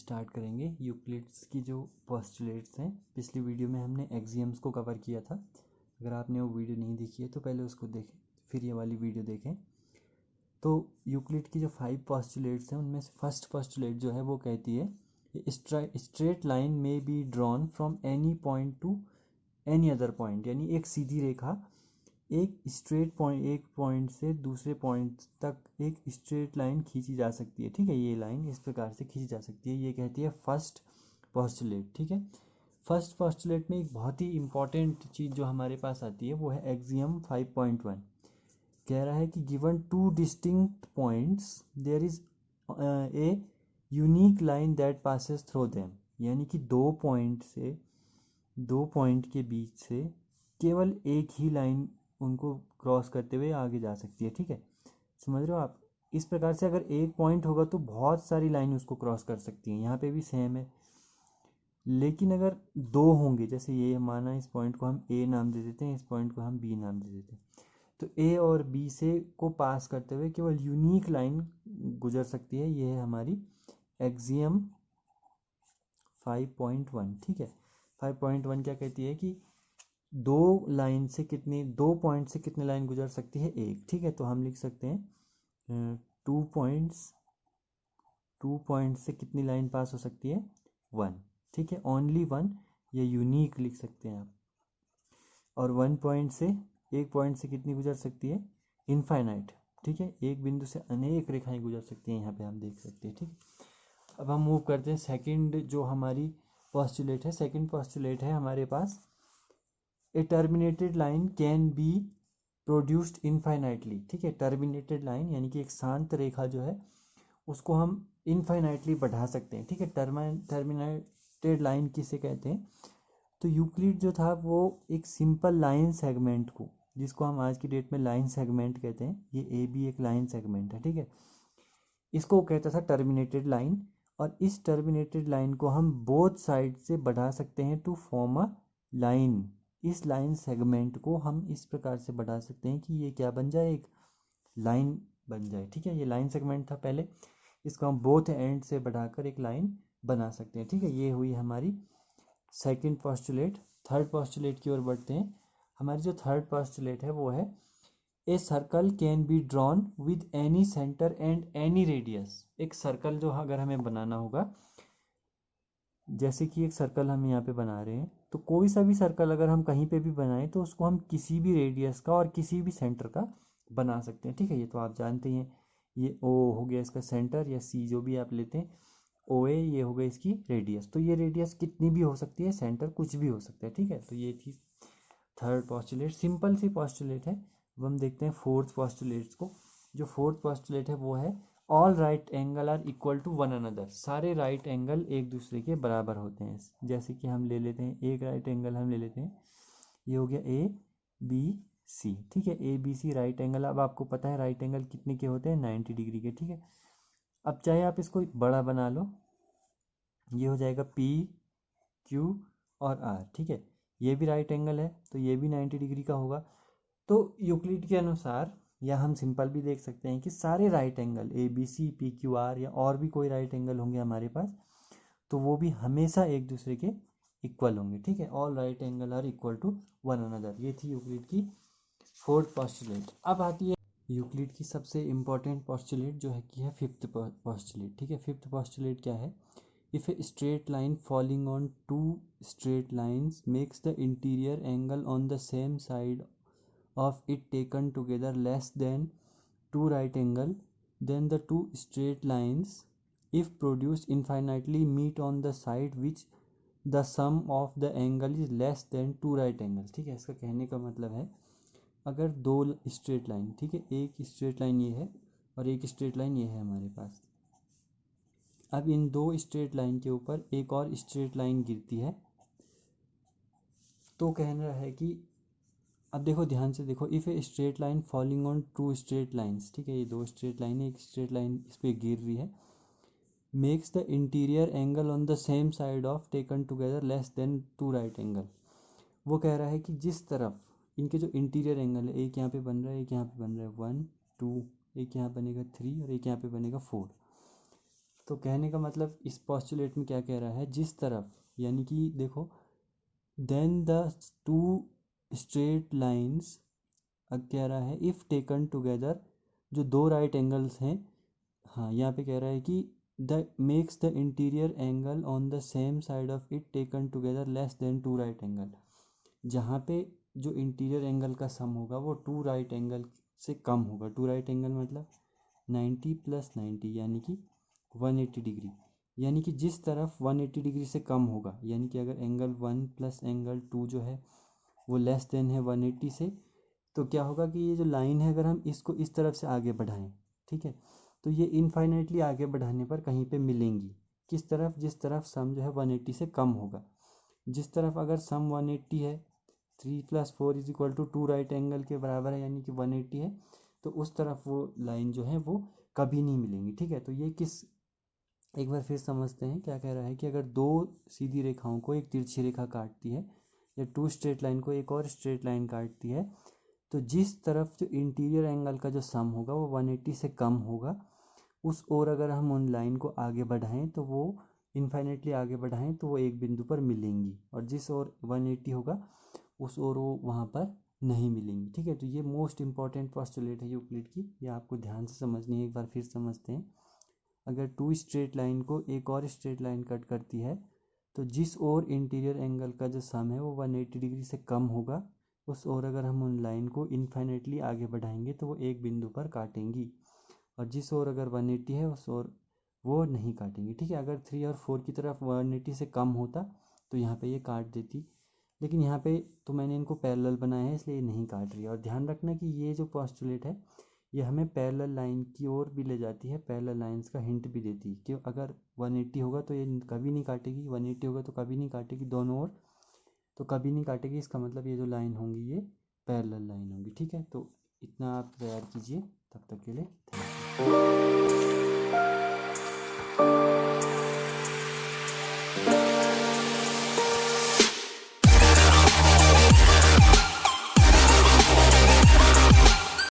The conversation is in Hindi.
स्टार्ट करेंगे यूक्लिड्स की जो पोस्टुलेट्स हैं। पिछली वीडियो में हमने एक्सियम्स को कवर किया था। अगर आपने वो वीडियो नहीं देखी है तो पहले उसको देखें, फिर ये वाली वीडियो देखें। तो यूक्लिड की जो 5 पोस्टुलेट्स हैं उनमें से फर्स्ट पोस्टुलेट जो है वो कहती है स्ट्रेट लाइन में be drawn from any point two any other point, यानी एक सीधी रेखा एक स्ट्रेट पॉइंट, एक पॉइंट से दूसरे पॉइंट तक एक स्ट्रेट लाइन खींची जा सकती है। ठीक है, ये लाइन इस प्रकार से खींची जा सकती है, ये कहती है फर्स्ट पोस्टुलेट। ठीक है, फर्स्ट पोस्टुलेट में एक बहुत ही इंपॉर्टेंट चीज़ जो हमारे पास आती है वो है एक्सियम 5.1। कह रहा है कि given two distinct points there is a unique line that passes through them, यानी कि दो पॉइंट के बीच से केवल एक ही लाइन उनको क्रॉस करते हुए आगे जा सकती है। ठीक है, समझ रहे हो आप। इस प्रकार से अगर एक पॉइंट होगा तो बहुत सारी लाइन उसको क्रॉस कर सकती हैं, यहाँ पे भी सेम है। लेकिन अगर दो होंगे, जैसे ये माना इस पॉइंट को हम ए नाम दे देते हैं, इस पॉइंट को हम बी नाम दे देते हैं, तो ए और बी से को पास करते हुए केवल यूनिक लाइन गुजर सकती है। ये है हमारी एक्सियम 5.1। ठीक है, 5.1 क्या कहती है कि दो पॉइंट से कितनी लाइन गुजर सकती है, एक। ठीक है, तो हम लिख सकते हैं टू पॉइंट से कितनी लाइन पास हो सकती है, 1। ठीक है, ओनली 1, ये यूनिक लिख सकते हैं आप। और एक पॉइंट से कितनी गुजर सकती है, इनफाइनाइट। ठीक है, एक बिंदु से अनेक रेखाएं गुजर सकती हैं, यहाँ पे हम देख सकते हैं। ठीक है, अब हम मूव करते हैं सेकंड जो हमारी पोस्टुलेट है। सेकंड पोस्टुलेट है हमारे पास a terminated line can be produced infinitely. ठीक है, टर्मिनेटेड लाइन यानी कि एक शांत रेखा जो है उसको हम इनफाइनाइटली बढ़ा सकते हैं। ठीक है, टर्मिनेटेड लाइन किसे कहते हैं, तो यूक्लिड जो था वो एक सिंपल लाइन सेगमेंट को, जिसको हम आज की डेट में लाइन सेगमेंट कहते हैं, ये ए बी एक लाइन सेगमेंट है। ठीक है, इसको कहता था टर्मिनेटेड लाइन, और इस टर्मिनेटेड लाइन को हम बोथ साइड से बढ़ा सकते हैं टू फॉर्म अ लाइन। इस लाइन सेगमेंट को हम इस प्रकार से बढ़ा सकते हैं कि ये क्या बन जाए, एक लाइन बन जाए। ठीक है, ये लाइन सेगमेंट था पहले, इसको हम बोथ एंड से बढ़ाकर एक लाइन बना सकते हैं। ठीक है, ये हुई हमारी सेकंड पोस्टुलेट। थर्ड पोस्टुलेट की ओर बढ़ते हैं। हमारी जो थर्ड पोस्टुलेट है वो है a circle can be drawn with any centre and any radius. एक सर्कल जो अगर हमें बनाना होगा, जैसे कि एक सर्कल हम यहाँ पे बना रहे हैं, तो कोई सा भी सर्कल अगर हम कहीं पे भी बनाएं तो उसको हम किसी भी रेडियस का और किसी भी सेंटर का बना सकते हैं। ठीक है, ये तो आप जानते ही हैं। ये ओ हो गया इसका सेंटर, या सी जो भी आप लेते हैं, ओ ए, ये हो गई इसकी रेडियस। तो ये रेडियस कितनी भी हो सकती है, सेंटर कुछ भी हो सकता है। ठीक है, तो ये थी थर्ड पोस्टुलेट, सिंपल सी पोस्टुलेट है। अब हम देखते हैं फोर्थ पोस्टुलेट को। जो फोर्थ पोस्टुलेट है वो है all right angle are equal to one another. सारे राइट एंगल एक दूसरे के बराबर होते हैं। जैसे कि हम ले लेते हैं एक राइट एंगल हम ले लेते हैं, ये हो गया ए बी सी। ठीक है, A B C right angle. अब आपको पता है राइट एंगल कितने के होते हैं, 90 डिग्री के। ठीक है, अब चाहे आप इसको बड़ा बना लो, ये हो जाएगा पी क्यू और आर। ठीक है, ये भी राइट एंगल है तो ये भी 90 डिग्री का होगा। तो यूक्लिड के अनुसार, या हम सिंपल भी देख सकते हैं कि सारे right angle A B C P Q R, या और भी कोई राइट एंगल होंगे हमारे पास, तो वो भी हमेशा एक दूसरे के इक्वल होंगे। ठीक है, all right angle are equal to one another. ये थी यूक्लिड की फोर्थ पोस्टुलेट। अब आती है यूक्लिड की सबसे इंपॉर्टेंट पोस्टुलेट जो है कि है फिफ्थ पोस्टुलेट। ठीक है, फिफ्थ पोस्टुलेट क्या है, if a straight line falling on two straight lines makes the interior angle on the same side of it taken together less than two right angle, then the two straight lines, if produced infinitely, meet on the side which the sum of the angle is less than two right angles। ठीक है, इसका कहने का मतलब है अगर दो स्ट्रेट लाइन, ठीक है, एक स्ट्रेट लाइन ये है और एक स्ट्रेट लाइन ये है हमारे पास, अब इन दो स्ट्रेट लाइन के ऊपर एक और स्ट्रेट लाइन गिरती है, तो कहना है कि अब देखो ध्यान से देखो, if a straight line falling on two straight lines. ठीक है, ये दो स्ट्रेट लाइन है, एक स्ट्रेट लाइन इस पर गिर रही है, makes the interior angle on the same side of taken together less than two right angle. वो कह रहा है कि जिस तरफ इनके जो इंटीरियर एंगल है, एक यहाँ पे बन रहा है, एक यहाँ पे बन रहा है 1 2, एक यहाँ बनेगा 3 और एक यहाँ पे बनेगा 4। तो कहने का मतलब इस पोस्टुलेट में क्या कह रहा है, जिस तरफ, यानी कि देखो, then the two straight lines, अब कह रहा है इफ़ टेकन टुगेदर, जो दो राइट एंगल्स हैं, हाँ यहाँ पे कह रहा है कि the makes the interior angle on the same side of it taken together less than two right angle. जहाँ पे जो इंटीरियर एंगल का सम होगा वो टू राइट एंगल से कम होगा। टू राइट एंगल मतलब 90 + 90 यानी कि 180 डिग्री, यानी कि जिस तरफ 180 डिग्री से कम होगा, यानी कि अगर एंगल 1 + एंगल 2 जो है वो लेस देन है 180 से, तो क्या होगा कि ये जो लाइन है अगर हम इसको इस तरफ से आगे बढ़ाएं, ठीक है, तो ये इनफाइनाइटली आगे बढ़ाने पर कहीं पे मिलेंगी। किस तरफ, जिस तरफ सम जो है 180 से कम होगा। जिस तरफ अगर सम 180 है, 3 + 4 = 2 राइट एंगल के बराबर है, यानी कि 180 है, तो उस तरफ वो लाइन जो है वो कभी नहीं मिलेंगी, ठीक है। तो ये किस, एक बार फिर समझते हैं क्या कह रहा है कि अगर दो सीधी रेखाओं को एक तिरछी रेखा काटती है, या टू स्ट्रेट लाइन को एक और स्ट्रेट लाइन काटती है, तो जिस तरफ जो इंटीरियर एंगल का जो सम होगा वो 180 से कम होगा, उस ओर अगर हम उन लाइन को आगे बढ़ाएं तो वो इनफाइनेटली आगे बढ़ाएं तो वो एक बिंदु पर मिलेंगी, और जिस ओर 180 होगा उस ओर वो वहाँ पर नहीं मिलेंगी, ठीक है। तो ये मोस्ट इंपॉर्टेंट पोस्टुलेट है यूक्लिड की, ये आपको ध्यान से समझनी है। एक बार फिर समझते हैं। अगर टू स्ट्रेट लाइन को एक और स्ट्रेट लाइन कट करती है, तो जिस ओर इंटीरियर एंगल का जो सम है वो 180 डिग्री से कम होगा, उस ओर अगर हम उन लाइन को इनफाइनेटली आगे बढ़ाएंगे तो वो एक बिंदु पर काटेंगी, और जिस ओर अगर 180 है उस ओर वो नहीं काटेंगी, ठीक है। अगर 3 और 4 की तरफ 180 से कम होता तो यहाँ पे ये काट देती, लेकिन यहाँ पे तो मैंने इनको पैरेलल बनाया है इसलिए ये नहीं काट रही है। और ध्यान रखना कि ये जो पोस्टुलेट है ये हमें पैरेलल लाइन की ओर भी ले जाती है, पैरेलल लाइंस का हिंट भी देती है कि अगर 180 होगा तो ये कभी नहीं काटेगी, 180 होगा तो कभी नहीं काटेगी, दोनों ओर तो कभी नहीं काटेगी। इसका मतलब ये जो लाइन होंगी ये पैरेलल लाइन होंगी, ठीक है। तो इतना आप तैयार कीजिए, तब तक के लिए थैंक यू।